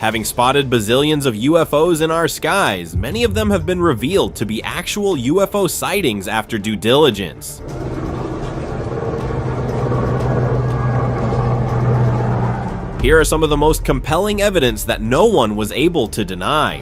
Having spotted bazillions of UFOs in our skies, many of them have been revealed to be actual UFO sightings after due diligence. Here are some of the most compelling evidence that no one was able to deny.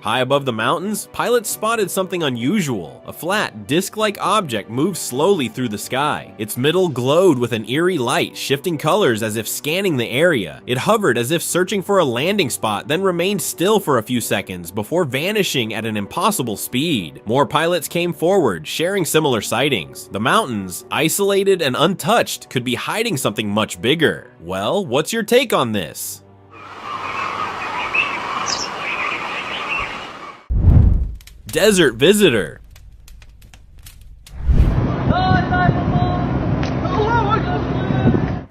High above the mountains, pilots spotted something unusual. A flat, disc-like object moved slowly through the sky. Its middle glowed with an eerie light, shifting colors as if scanning the area. It hovered as if searching for a landing spot, then remained still for a few seconds before vanishing at an impossible speed. More pilots came forward, sharing similar sightings. The mountains, isolated and untouched, could be hiding something much bigger. Well, what's your take on this? Desert visitor.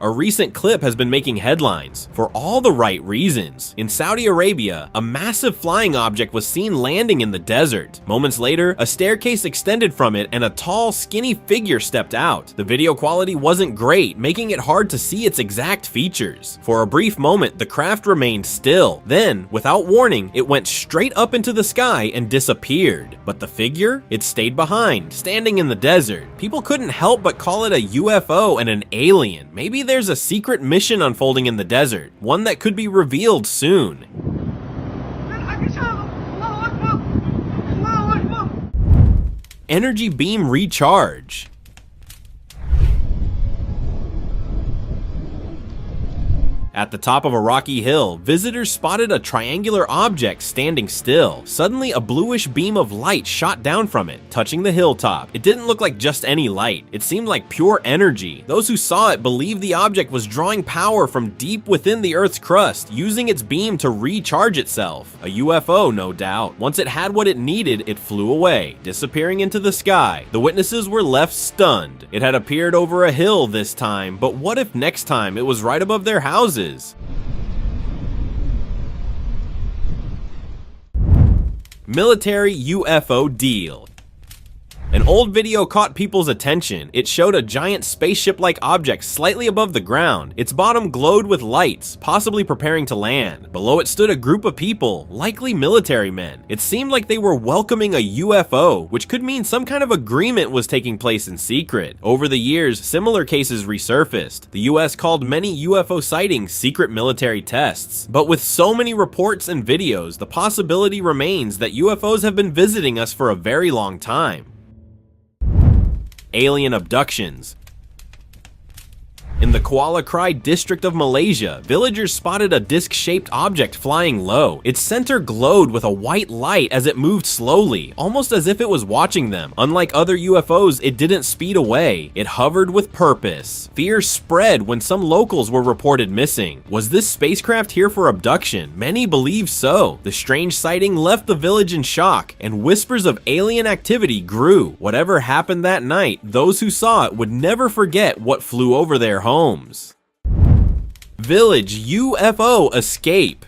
A recent clip has been making headlines for all the right reasons. In Saudi Arabia, a massive flying object was seen landing in the desert. Moments later, a staircase extended from it and a tall, skinny figure stepped out. The video quality wasn't great, making it hard to see its exact features. For a brief moment, the craft remained still. Then, without warning, it went straight up into the sky and disappeared. But the figure? It stayed behind, standing in the desert. People couldn't help but call it a UFO and an alien. Maybe there's a secret mission unfolding in the desert, one that could be revealed soon. Energy beam recharge. At the top of a rocky hill, visitors spotted a triangular object standing still. Suddenly, a bluish beam of light shot down from it, touching the hilltop. It didn't look like just any light. It seemed like pure energy. Those who saw it believed the object was drawing power from deep within the Earth's crust, using its beam to recharge itself. A UFO, no doubt. Once it had what it needed, it flew away, disappearing into the sky. The witnesses were left stunned. It had appeared over a hill this time, but what if next time it was right above their houses? Military UFO deal. An old video caught people's attention. It showed a giant spaceship-like object slightly above the ground. Its bottom glowed with lights, possibly preparing to land. Below it stood a group of people, likely military men. It seemed like they were welcoming a UFO, which could mean some kind of agreement was taking place in secret. Over the years, similar cases resurfaced. The US called many UFO sightings secret military tests. But with so many reports and videos, the possibility remains that UFOs have been visiting us for a very long time. Alien abductions. In the Kuala Krai district of Malaysia, villagers spotted a disc-shaped object flying low. Its center glowed with a white light as it moved slowly, almost as if it was watching them. Unlike other UFOs, it didn't speed away. It hovered with purpose. Fear spread when some locals were reported missing. Was this spacecraft here for abduction? Many believe so. The strange sighting left the village in shock, and whispers of alien activity grew. Whatever happened that night, those who saw it would never forget what flew over their homes. Village UFO escape.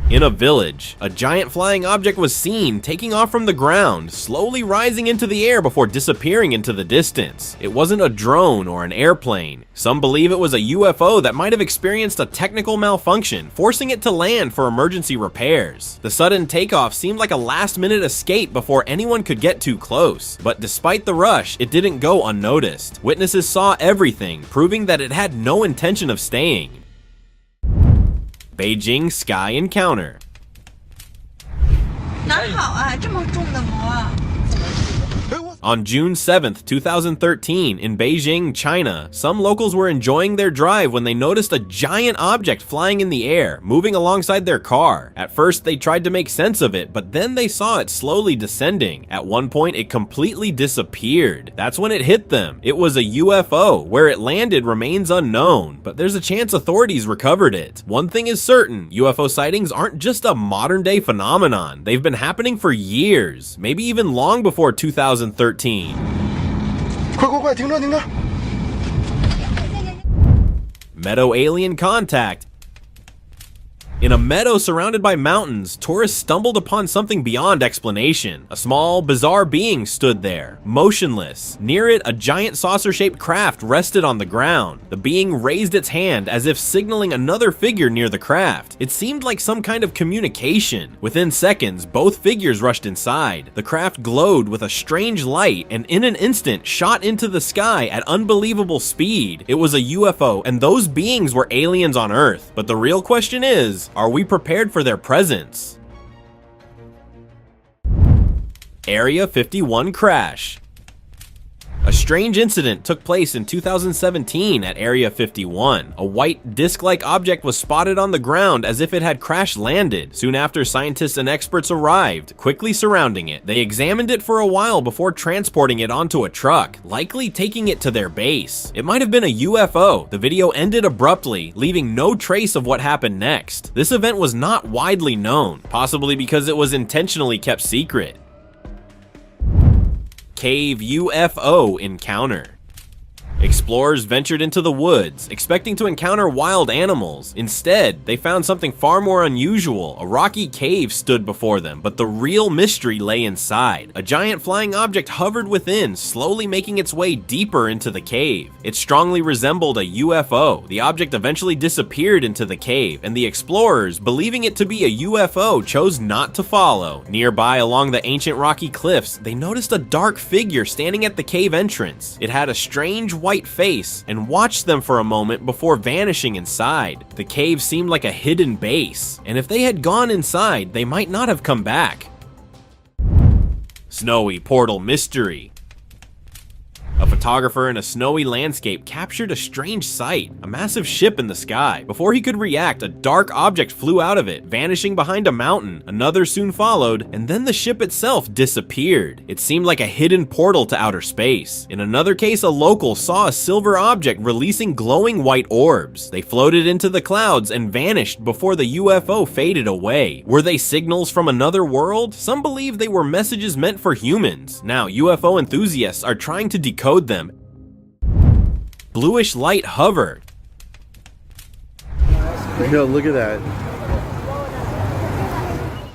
In a village, a giant flying object was seen taking off from the ground, slowly rising into the air before disappearing into the distance. It wasn't a drone or an airplane. Some believe it was a UFO that might have experienced a technical malfunction, forcing it to land for emergency repairs. The sudden takeoff seemed like a last-minute escape before anyone could get too close. But despite the rush, it didn't go unnoticed. Witnesses saw everything, proving that it had no intention of staying. Beijing Sky Encounter. 哪好啊，这么重的膜。 On June 7th, 2013, in Beijing, China, some locals were enjoying their drive when they noticed a giant object flying in the air, moving alongside their car. At first, they tried to make sense of it, but then they saw it slowly descending. At one point, it completely disappeared. That's when it hit them. It was a UFO. Where it landed remains unknown, but there's a chance authorities recovered it. One thing is certain, UFO sightings aren't just a modern-day phenomenon. They've been happening for years, maybe even long before 2013. 快，停车！ Meadow alien contact. In a meadow surrounded by mountains, tourists stumbled upon something beyond explanation. A small, bizarre being stood there, motionless. Near it, a giant saucer-shaped craft rested on the ground. The being raised its hand as if signaling another figure near the craft. It seemed like some kind of communication. Within seconds, both figures rushed inside. The craft glowed with a strange light and in an instant shot into the sky at unbelievable speed. It was a UFO, and those beings were aliens on Earth. But the real question is, are we prepared for their presence? Area 51 crash. A strange incident took place in 2017 at Area 51. A white disc-like object was spotted on the ground as if it had crash-landed. Soon after, scientists and experts arrived, quickly surrounding it. They examined it for a while before transporting it onto a truck, likely taking it to their base. It might have been a UFO. The video ended abruptly, leaving no trace of what happened next. This event was not widely known, possibly because it was intentionally kept secret. Cave UFO encounter. Explorers ventured into the woods, expecting to encounter wild animals. Instead, they found something far more unusual. A rocky cave stood before them, but the real mystery lay inside. A giant flying object hovered within, slowly making its way deeper into the cave. It strongly resembled a UFO. The object eventually disappeared into the cave, and the explorers, believing it to be a UFO, chose not to follow. Nearby, along the ancient rocky cliffs, they noticed a dark figure standing at the cave entrance. It had a strange white face and watched them for a moment before vanishing inside. The cave seemed like a hidden base, and if they had gone inside, they might not have come back. Snowy portal mystery. A photographer in a snowy landscape captured a strange sight, a massive ship in the sky. Before he could react, a dark object flew out of it, vanishing behind a mountain. Another soon followed, and then the ship itself disappeared. It seemed like a hidden portal to outer space. In another case, a local saw a silver object releasing glowing white orbs. They floated into the clouds and vanished before the UFO faded away. Were they signals from another world? Some believe they were messages meant for humans. Now, UFO enthusiasts are trying to decode them. Bluish light hovered. Yo, look at that.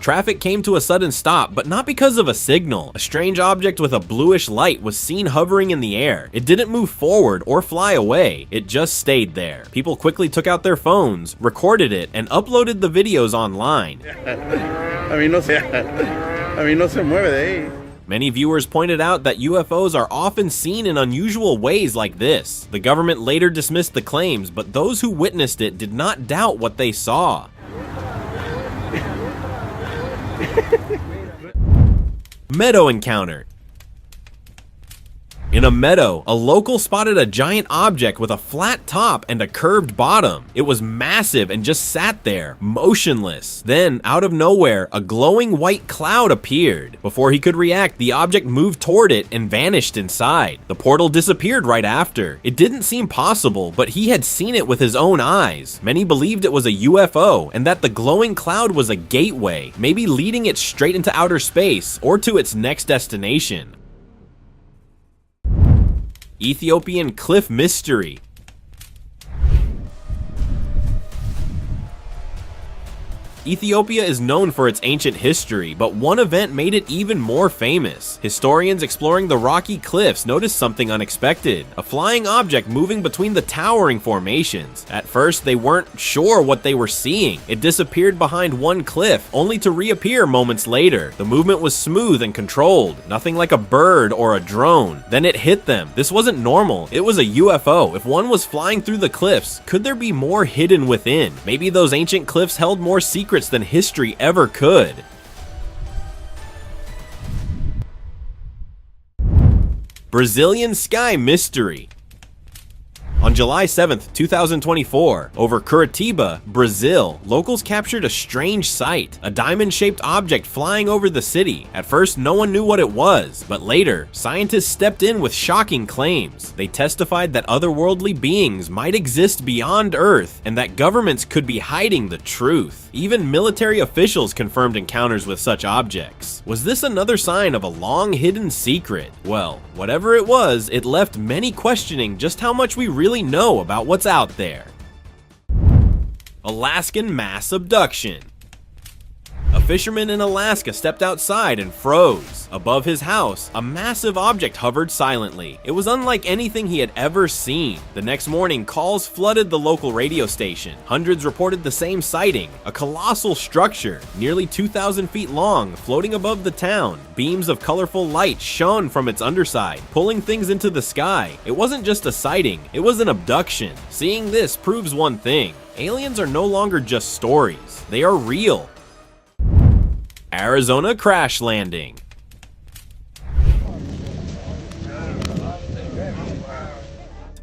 Traffic came to a sudden stop, but not because of a signal. A strange object with a bluish light was seen hovering in the air. It didn't move forward or fly away. It just stayed there. People quickly took out their phones, recorded it, and uploaded the videos online. No se mueve de ahí. Many viewers pointed out that UFOs are often seen in unusual ways like this. The government later dismissed the claims, but those who witnessed it did not doubt what they saw. Meadow encounter. In a meadow, a local spotted a giant object with a flat top and a curved bottom. It was massive and just sat there, motionless. Then, out of nowhere, a glowing white cloud appeared. Before he could react, the object moved toward it and vanished inside. The portal disappeared right after. It didn't seem possible, but he had seen it with his own eyes. Many believed it was a UFO and that the glowing cloud was a gateway, maybe leading it straight into outer space or to its next destination. Ethiopian cliff mystery. Ethiopia is known for its ancient history, but one event made it even more famous. Historians exploring the rocky cliffs noticed something unexpected, a flying object moving between the towering formations. At first, they weren't sure what they were seeing. It disappeared behind one cliff, only to reappear moments later. The movement was smooth and controlled, nothing like a bird or a drone. Then it hit them. This wasn't normal. It was a UFO. If one was flying through the cliffs, could there be more hidden within? Maybe those ancient cliffs held more secrets than history ever could. Brazilian sky mystery. On July 7th, 2024, over Curitiba, Brazil, locals captured a strange sight, a diamond-shaped object flying over the city. At first, no one knew what it was, but later, scientists stepped in with shocking claims. They testified that otherworldly beings might exist beyond Earth, and that governments could be hiding the truth. Even military officials confirmed encounters with such objects. Was this another sign of a long-hidden secret? Well, whatever it was, it left many questioning just how much we really know about what's out there. Alaskan mass abduction. A fisherman in Alaska stepped outside and froze. Above his house, a massive object hovered silently. It was unlike anything he had ever seen. The next morning, calls flooded the local radio station. Hundreds reported the same sighting, a colossal structure, nearly 2,000 feet long, floating above the town. Beams of colorful light shone from its underside, pulling things into the sky. It wasn't just a sighting, it was an abduction. Seeing this proves one thing: aliens are no longer just stories, they are real. Arizona crash landing.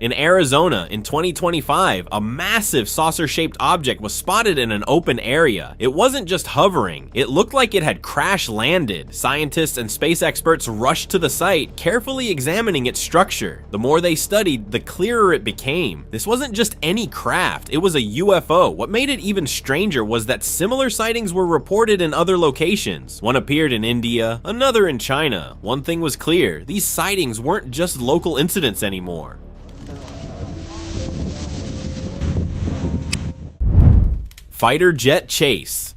In Arizona, in 2025, a massive saucer-shaped object was spotted in an open area. It wasn't just hovering, it looked like it had crash landed. Scientists and space experts rushed to the site, carefully examining its structure. The more they studied, the clearer it became. This wasn't just any craft, it was a UFO. What made it even stranger was that similar sightings were reported in other locations. One appeared in India, another in China. One thing was clear: these sightings weren't just local incidents anymore. Fighter jet chase.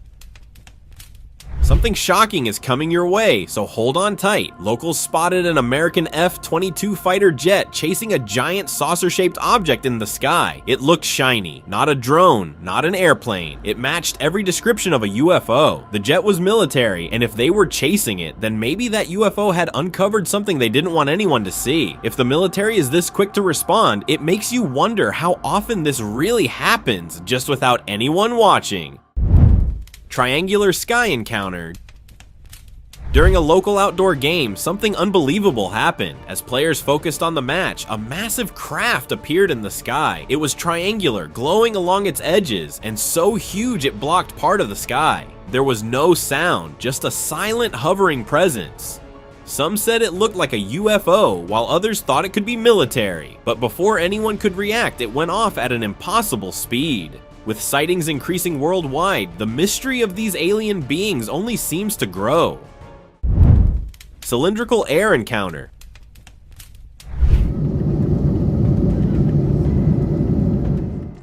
Something shocking is coming your way, so hold on tight. Locals spotted an American F-22 fighter jet chasing a giant saucer-shaped object in the sky. It looked shiny, not a drone, not an airplane. It matched every description of a UFO. The jet was military, and if they were chasing it, then maybe that UFO had uncovered something they didn't want anyone to see. If the military is this quick to respond, it makes you wonder how often this really happens just without anyone watching. Triangular sky encounter. During a local outdoor game, something unbelievable happened. As players focused on the match, a massive craft appeared in the sky. It was triangular, glowing along its edges, and so huge it blocked part of the sky. There was no sound, just a silent hovering presence. Some said it looked like a UFO, while others thought it could be military. But before anyone could react, it went off at an impossible speed. With sightings increasing worldwide, the mystery of these alien beings only seems to grow. Cylindrical air encounter.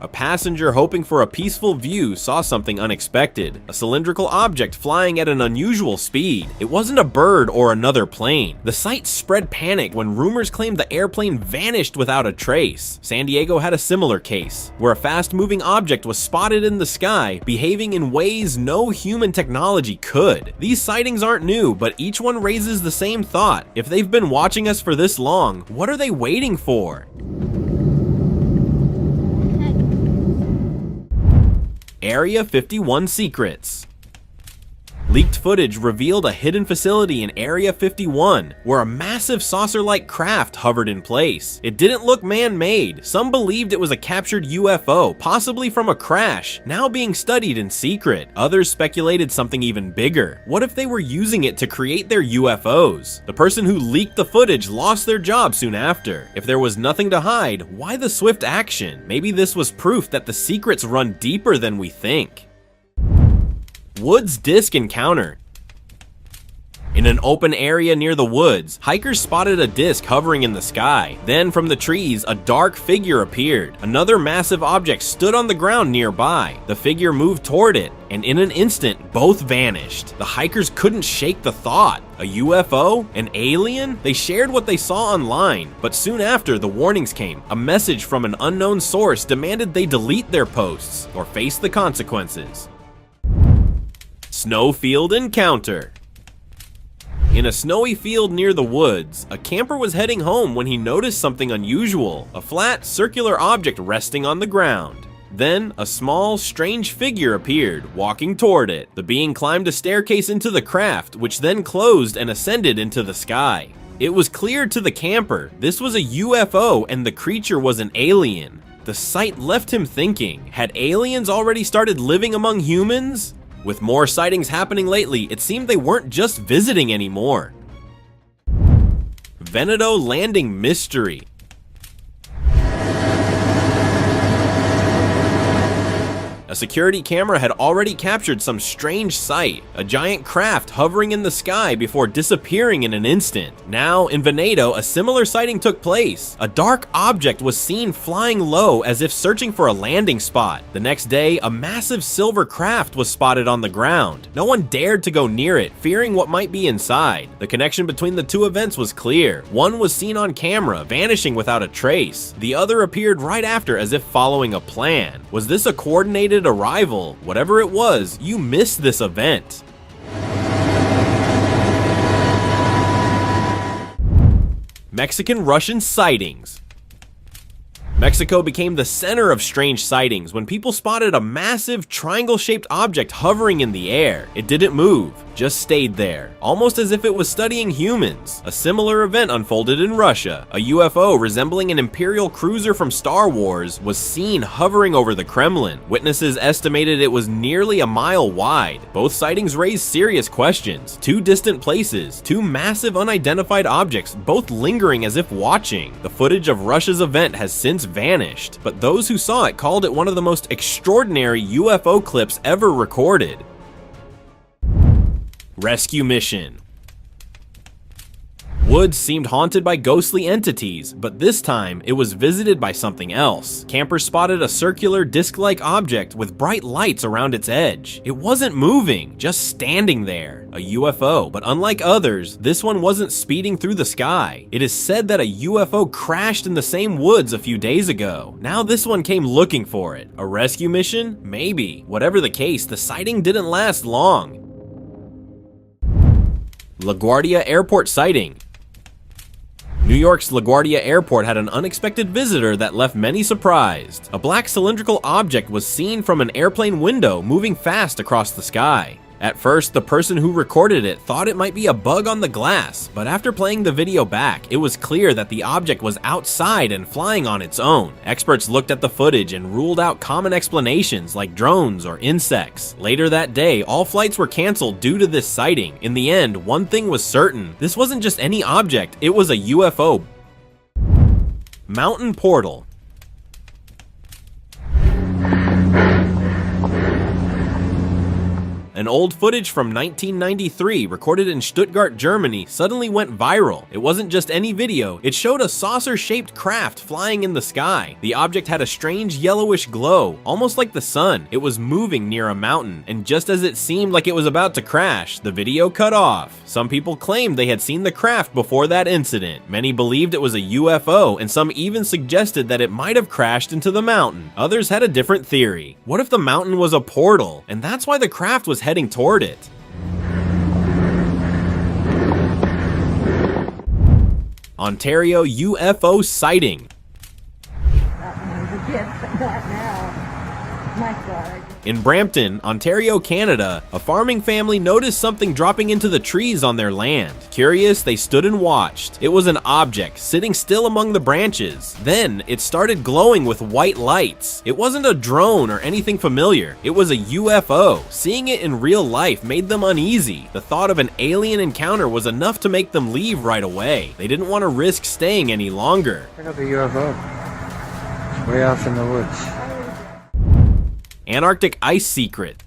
A passenger hoping for a peaceful view saw something unexpected, a cylindrical object flying at an unusual speed. It wasn't a bird or another plane. The sight spread panic when rumors claimed the airplane vanished without a trace. San Diego had a similar case, where a fast-moving object was spotted in the sky, behaving in ways no human technology could. These sightings aren't new, but each one raises the same thought. If they've been watching us for this long, what are they waiting for? Area 51 secrets. Leaked footage revealed a hidden facility in Area 51, where a massive saucer-like craft hovered in place. It didn't look man-made. Some believed it was a captured UFO, possibly from a crash, now being studied in secret. Others speculated something even bigger. What if they were using it to create their UFOs? The person who leaked the footage lost their job soon after. If there was nothing to hide, why the swift action? Maybe this was proof that the secrets run deeper than we think. Woods disc encounter. In an open area near the woods, hikers spotted a disc hovering in the sky. Then from the trees, a dark figure appeared. Another massive object stood on the ground nearby. The figure moved toward it, and in an instant, both vanished. The hikers couldn't shake the thought. A UFO? An alien? They shared what they saw online, but soon after, the warnings came. A message from an unknown source demanded they delete their posts or face the consequences. Snowfield encounter. In a snowy field near the woods, a camper was heading home when he noticed something unusual, a flat, circular object resting on the ground. Then, a small, strange figure appeared, walking toward it. The being climbed a staircase into the craft, which then closed and ascended into the sky. It was clear to the camper, this was a UFO and the creature was an alien. The sight left him thinking, had aliens already started living among humans? With more sightings happening lately, it seemed they weren't just visiting anymore. Veneto landing mystery. A security camera had already captured some strange sight, a giant craft hovering in the sky before disappearing in an instant. Now, in Venado, a similar sighting took place. A dark object was seen flying low as if searching for a landing spot. The next day, a massive silver craft was spotted on the ground. No one dared to go near it, fearing what might be inside. The connection between the two events was clear. One was seen on camera, vanishing without a trace. The other appeared right after as if following a plan. Was this a coordinated arrival? Whatever it was, you missed this event. Mexican-Russian sightings. Mexico became the center of strange sightings when people spotted a massive triangle-shaped object hovering in the air. It didn't move, just stayed there, almost as if it was studying humans. A similar event unfolded in Russia. A UFO resembling an Imperial cruiser from Star Wars was seen hovering over the Kremlin. Witnesses estimated it was nearly a mile wide. Both sightings raised serious questions. Two distant places, two massive unidentified objects, both lingering as if watching. The footage of Russia's event has since vanished, but those who saw it called it one of the most extraordinary UFO clips ever recorded. Rescue mission. Woods seemed haunted by ghostly entities, but this time it was visited by something else. Campers spotted a circular disc-like object with bright lights around its edge. It wasn't moving, just standing there. A UFO, but unlike others, this one wasn't speeding through the sky. It is said that a UFO crashed in the same woods a few days ago. Now this one came looking for it. A rescue mission? Maybe. Whatever the case, the sighting didn't last long. LaGuardia Airport sighting. New York's LaGuardia Airport had an unexpected visitor that left many surprised. A black cylindrical object was seen from an airplane window moving fast across the sky. At first, the person who recorded it thought it might be a bug on the glass, but after playing the video back, it was clear that the object was outside and flying on its own. Experts looked at the footage and ruled out common explanations like drones or insects. Later that day, all flights were canceled due to this sighting. In the end, one thing was certain. This wasn't just any object, it was a UFO. Mountain portal. An old footage from 1993 recorded in Stuttgart, Germany suddenly went viral. It wasn't just any video, it showed a saucer-shaped craft flying in the sky. The object had a strange yellowish glow, almost like the sun. It was moving near a mountain, and just as it seemed like it was about to crash, the video cut off. Some people claimed they had seen the craft before that incident. Many believed it was a UFO, and some even suggested that it might have crashed into the mountain. Others had a different theory. What if the mountain was a portal, and that's why the craft was heading toward it? Ontario UFO sighting. My God. In Brampton, Ontario, Canada, a farming family noticed something dropping into the trees on their land. Curious, they stood and watched. It was an object sitting still among the branches. Then it started glowing with white lights. It wasn't a drone or anything familiar. It was a UFO. Seeing it in real life made them uneasy. The thought of an alien encounter was enough to make them leave right away. They didn't want to risk staying any longer. Pick up a UFO. Way off in the woods. Antarctic ice secret.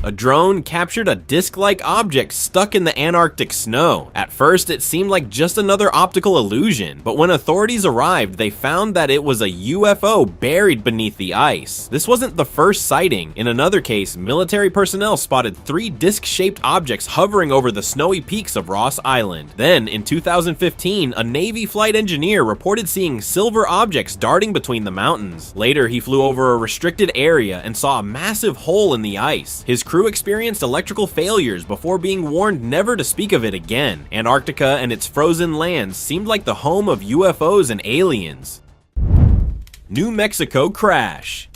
A drone captured a disc-like object stuck in the Antarctic snow. At first, it seemed like just another optical illusion, but when authorities arrived, they found that it was a UFO buried beneath the ice. This wasn't the first sighting. In another case, military personnel spotted 3 disc-shaped objects hovering over the snowy peaks of Ross Island. Then, in 2015, a Navy flight engineer reported seeing silver objects darting between the mountains. Later, he flew over a restricted area and saw a massive hole in the ice. His crew experienced electrical failures before being warned never to speak of it again. Antarctica and its frozen lands seemed like the home of UFOs and aliens. New Mexico crash.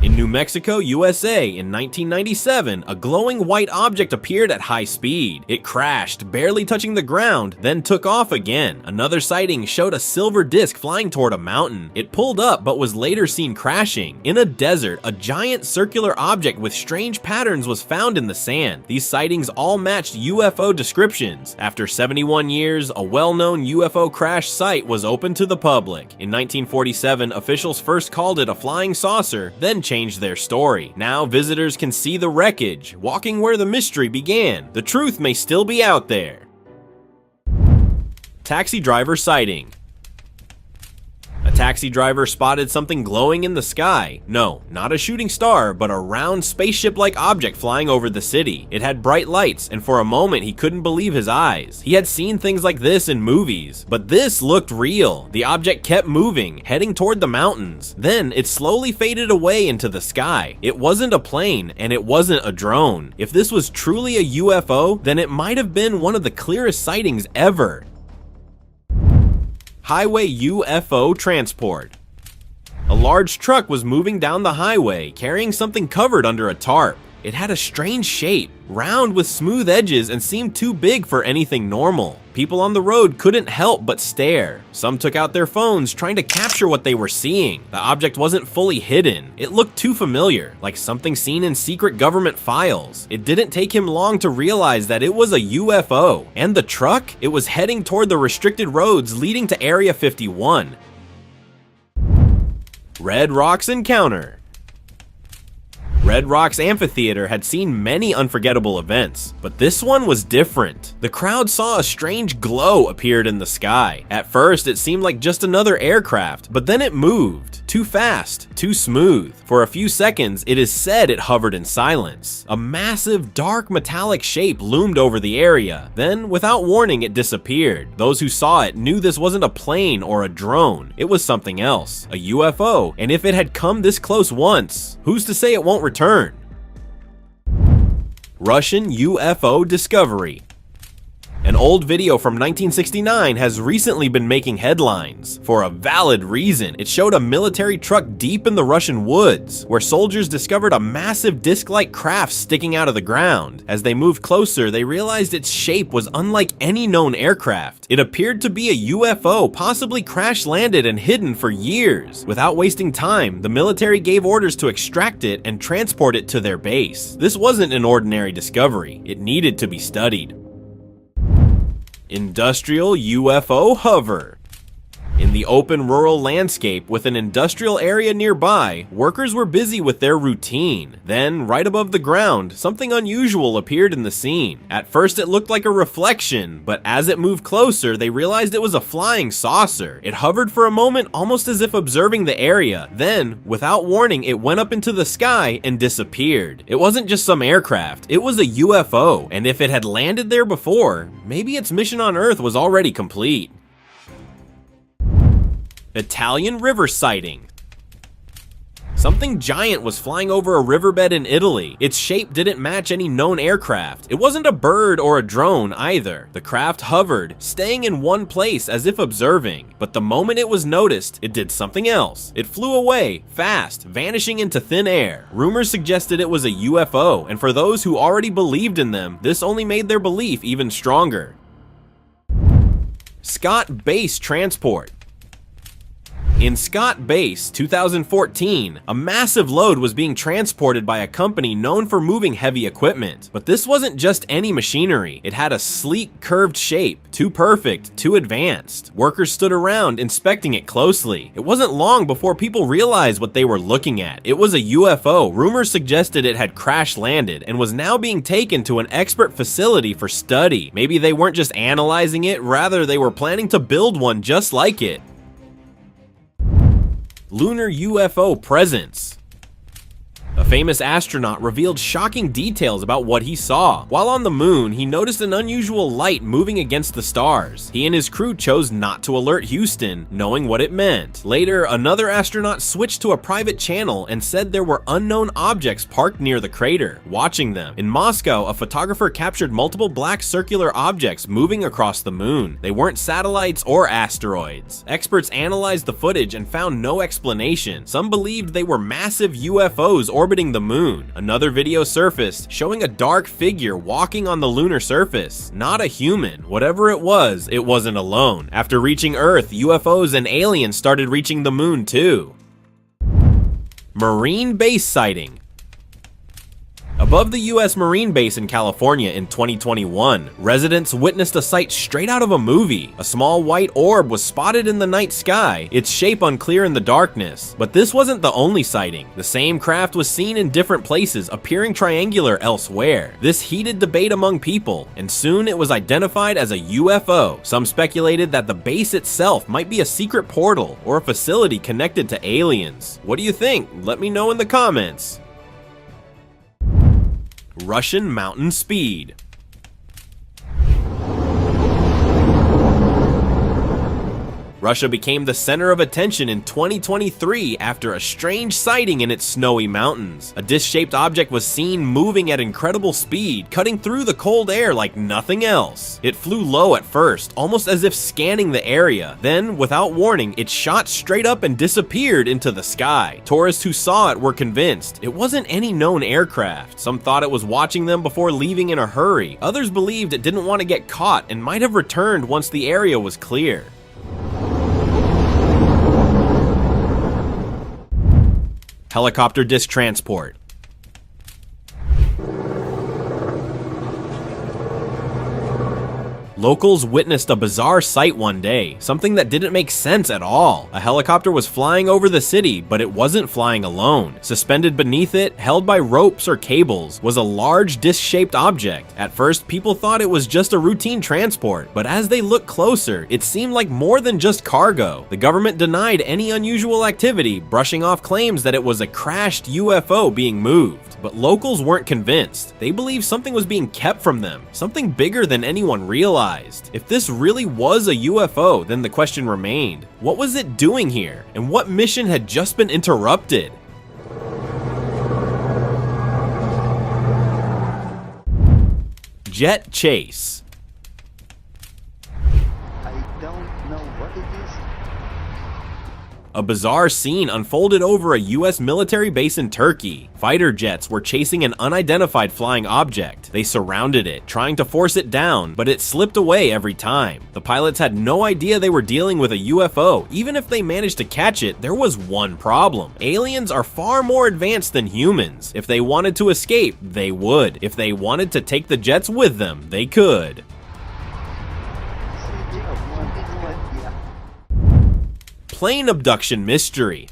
In New Mexico, USA, in 1997, a glowing white object appeared at high speed. It crashed, barely touching the ground, then took off again. Another sighting showed a silver disc flying toward a mountain. It pulled up but was later seen crashing. In a desert, a giant circular object with strange patterns was found in the sand. These sightings all matched UFO descriptions. After 71 years, a well-known UFO crash site was open to the public. In 1947, officials first called it a flying saucer, then changed their story. Now visitors can see the wreckage, walking where the mystery began. The truth may still be out there. Taxi driver sighting. A taxi driver spotted something glowing in the sky. No, not a shooting star, but a round spaceship-like object flying over the city. It had bright lights, and for a moment he couldn't believe his eyes. He had seen things like this in movies, but this looked real. The object kept moving, heading toward the mountains. Then it slowly faded away into the sky. It wasn't a plane, and it wasn't a drone. If this was truly a UFO, then it might have been one of the clearest sightings ever. Highway UFO transport. A large truck was moving down the highway, carrying something covered under a tarp. It had a strange shape, round with smooth edges, and seemed too big for anything normal. People on the road couldn't help but stare. Some took out their phones trying to capture what they were seeing. The object wasn't fully hidden. It looked too familiar, like something seen in secret government files. It didn't take him long to realize that it was a UFO. And the truck? It was heading toward the restricted roads leading to Area 51. Red Rocks encounter. Red Rocks Amphitheater had seen many unforgettable events, but this one was different. The crowd saw a strange glow appeared in the sky. At first, it seemed like just another aircraft, but then it moved. Too fast, too smooth. For a few seconds, it is said it hovered in silence. A massive, dark, metallic shape loomed over the area. Then, without warning, it disappeared. Those who saw it knew this wasn't a plane or a drone. It was something else, a UFO, and if it had come this close once, who's to say it won't return? Russian UFO discovery. An old video from 1969 has recently been making headlines. For a valid reason, it showed a military truck deep in the Russian woods, where soldiers discovered a massive disc-like craft sticking out of the ground. As they moved closer, they realized its shape was unlike any known aircraft. It appeared to be a UFO, possibly crash-landed and hidden for years. Without wasting time, the military gave orders to extract it and transport it to their base. This wasn't an ordinary discovery. It needed to be studied. Industrial UFO hover. In the open rural landscape with an industrial area nearby, workers were busy with their routine. Then, right above the ground, something unusual appeared in the scene. At first it looked like a reflection, but as it moved closer, they realized it was a flying saucer. It hovered for a moment almost as if observing the area. Then, without warning, it went up into the sky and disappeared. It wasn't just some aircraft, it was a UFO, and if it had landed there before, maybe its mission on Earth was already complete. Italian river sighting. Something giant was flying over a riverbed in Italy. Its shape didn't match any known aircraft. It wasn't a bird or a drone either. The craft hovered, staying in one place as if observing. But the moment it was noticed, it did something else. It flew away, fast, vanishing into thin air. Rumors suggested it was a UFO, and for those who already believed in them, this only made their belief even stronger. Scott Base transport. In Scott Base, 2014, a massive load was being transported by a company known for moving heavy equipment. But this wasn't just any machinery. It had a sleek, curved shape, too perfect, too advanced. Workers stood around inspecting it closely. It wasn't long before people realized what they were looking at. It was a UFO. Rumors suggested it had crash landed and was now being taken to an expert facility for study. Maybe they weren't just analyzing it, rather they were planning to build one just like it. Lunar UFO presence. A famous astronaut revealed shocking details about what he saw. While on the moon, he noticed an unusual light moving against the stars. He and his crew chose not to alert Houston, knowing what it meant. Later, another astronaut switched to a private channel and said there were unknown objects parked near the crater, watching them. In Moscow, a photographer captured multiple black circular objects moving across the moon. They weren't satellites or asteroids. Experts analyzed the footage and found no explanation. Some believed they were massive UFOs orbiting the moon. Another video surfaced showing a dark figure walking on the lunar surface. Not a human. Whatever it wasn't alone. After reaching Earth, UFOs and aliens started reaching the moon too. Marine base sighting. Above the US Marine base in California in 2021, residents witnessed a sight straight out of a movie. A small white orb was spotted in the night sky, its shape unclear in the darkness. But this wasn't the only sighting. The same craft was seen in different places, appearing triangular elsewhere. This heated debate among people, and soon it was identified as a UFO. Some speculated that the base itself might be a secret portal or a facility connected to aliens. What do you think? Let me know in the comments. Russian mountain speed. Russia became the center of attention in 2023 after a strange sighting in its snowy mountains. A disc-shaped object was seen moving at incredible speed, cutting through the cold air like nothing else. It flew low at first, almost as if scanning the area. Then, without warning, it shot straight up and disappeared into the sky. Tourists who saw it were convinced it wasn't any known aircraft. Some thought it was watching them before leaving in a hurry. Others believed it didn't want to get caught and might have returned once the area was clear. Helicopter disc transport. Locals witnessed a bizarre sight one day, something that didn't make sense at all. A helicopter was flying over the city, but it wasn't flying alone. Suspended beneath it, held by ropes or cables, was a large disc-shaped object. At first, people thought it was just a routine transport, but as they looked closer, it seemed like more than just cargo. The government denied any unusual activity, brushing off claims that it was a crashed UFO being moved. But locals weren't convinced. They believed something was being kept from them, something bigger than anyone realized. If this really was a UFO, then the question remained, what was it doing here? And what mission had just been interrupted? Jet chase. I don't know what it is. A bizarre scene unfolded over a US military base in Turkey. Fighter jets were chasing an unidentified flying object. They surrounded it, trying to force it down, but it slipped away every time. The pilots had no idea they were dealing with a UFO. Even if they managed to catch it, there was one problem. Aliens are far more advanced than humans. If they wanted to escape, they would. If they wanted to take the jets with them, they could. Plane abduction mystery.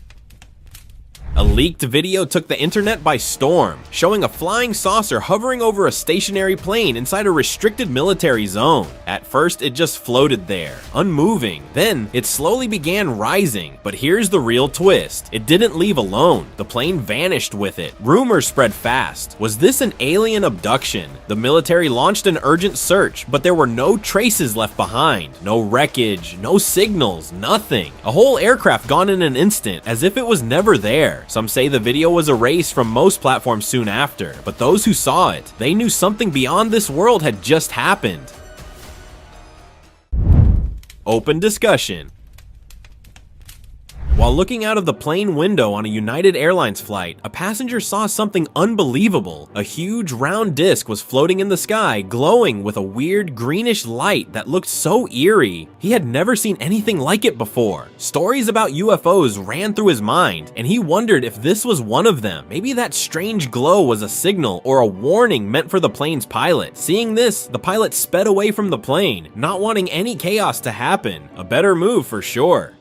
A leaked video took the internet by storm, showing a flying saucer hovering over a stationary plane inside a restricted military zone. At first, it just floated there, unmoving. Then, it slowly began rising. But here's the real twist. It didn't leave alone. The plane vanished with it. Rumors spread fast. Was this an alien abduction? The military launched an urgent search, but there were no traces left behind. No wreckage, no signals, nothing. A whole aircraft gone in an instant, as if it was never there. Some say the video was erased from most platforms soon after, but those who saw it, they knew something beyond this world had just happened. Open discussion. While looking out of the plane window on a United Airlines flight, a passenger saw something unbelievable. A huge round disc was floating in the sky, glowing with a weird greenish light that looked so eerie. He had never seen anything like it before. Stories about UFOs ran through his mind, and he wondered if this was one of them. Maybe that strange glow was a signal or a warning meant for the plane's pilot. Seeing this, the pilot sped away from the plane, not wanting any chaos to happen. A better move for sure.